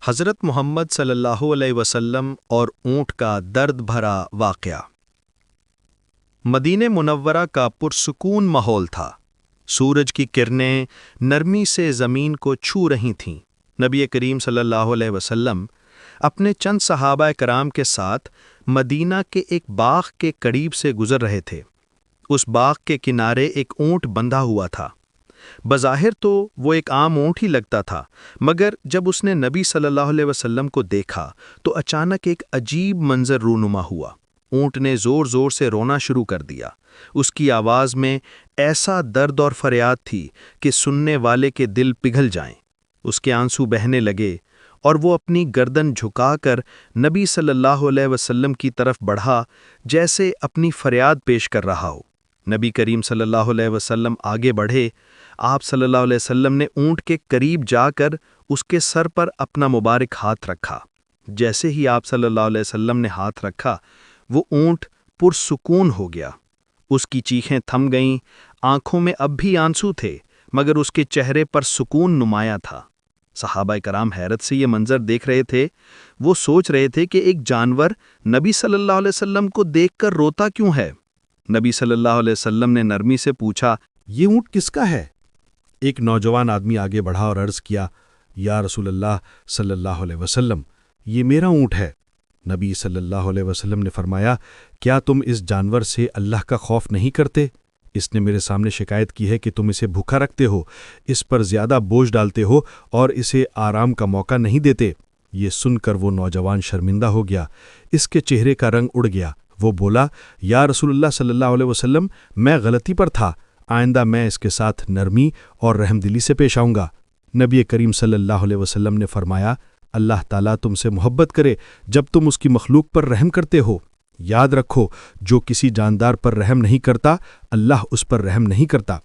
حضرت محمد صلی اللہ علیہ وسلم اور اونٹ کا درد بھرا واقعہ۔ مدینہ منورہ کا پرسکون ماحول تھا۔ سورج کی کرنیں نرمی سے زمین کو چھو رہی تھیں۔ نبی کریم صلی اللہ علیہ وسلم اپنے چند صحابہ کرام کے ساتھ مدینہ کے ایک باغ کے قریب سے گزر رہے تھے۔ اس باغ کے کنارے ایک اونٹ بندھا ہوا تھا۔ بظاہر تو وہ ایک عام اونٹ ہی لگتا تھا، مگر جب اس نے نبی صلی اللہ علیہ وسلم کو دیکھا تو اچانک ایک عجیب منظر رونما ہوا۔ اونٹ نے زور زور سے رونا شروع کر دیا۔ اس کی آواز میں ایسا درد اور فریاد تھی کہ سننے والے کے دل پگھل جائیں۔ اس کے آنسو بہنے لگے اور وہ اپنی گردن جھکا کر نبی صلی اللہ علیہ وسلم کی طرف بڑھا، جیسے اپنی فریاد پیش کر رہا ہو۔ نبی کریم صلی اللہ علیہ وسلم آگے بڑھے۔ آپ صلی اللہ علیہ وسلم نے اونٹ کے قریب جا کر اس کے سر پر اپنا مبارک ہاتھ رکھا۔ جیسے ہی آپ صلی اللہ علیہ وسلم نے ہاتھ رکھا، وہ اونٹ پرسکون ہو گیا۔ اس کی چیخیں تھم گئیں، آنکھوں میں اب بھی آنسو تھے، مگر اس کے چہرے پر سکون نمایاں تھا۔ صحابہ کرام حیرت سے یہ منظر دیکھ رہے تھے۔ وہ سوچ رہے تھے کہ ایک جانور نبی صلی اللہ علیہ وسلم کو دیکھ کر روتا کیوں ہے؟ نبی صلی اللہ علیہ وسلم نے نرمی سے پوچھا، یہ اونٹ کس کا ہے؟ ایک نوجوان آدمی آگے بڑھا اور عرض کیا، یا رسول اللہ صلی اللہ علیہ وسلم، یہ میرا اونٹ ہے۔ نبی صلی اللہ علیہ وسلم نے فرمایا، کیا تم اس جانور سے اللہ کا خوف نہیں کرتے؟ اس نے میرے سامنے شکایت کی ہے کہ تم اسے بھوکا رکھتے ہو، اس پر زیادہ بوجھ ڈالتے ہو اور اسے آرام کا موقع نہیں دیتے۔ یہ سن کر وہ نوجوان شرمندہ ہو گیا، اس کے چہرے کا رنگ اڑ گیا۔ وہ بولا، یا رسول اللہ صلی اللہ علیہ وسلم، میں غلطی پر تھا، آئندہ میں اس کے ساتھ نرمی اور رحم دلی سے پیش آؤں گا۔ نبی کریم صلی اللہ علیہ وسلم نے فرمایا، اللہ تعالیٰ تم سے محبت کرے جب تم اس کی مخلوق پر رحم کرتے ہو۔ یاد رکھو، جو کسی جاندار پر رحم نہیں کرتا، اللہ اس پر رحم نہیں کرتا۔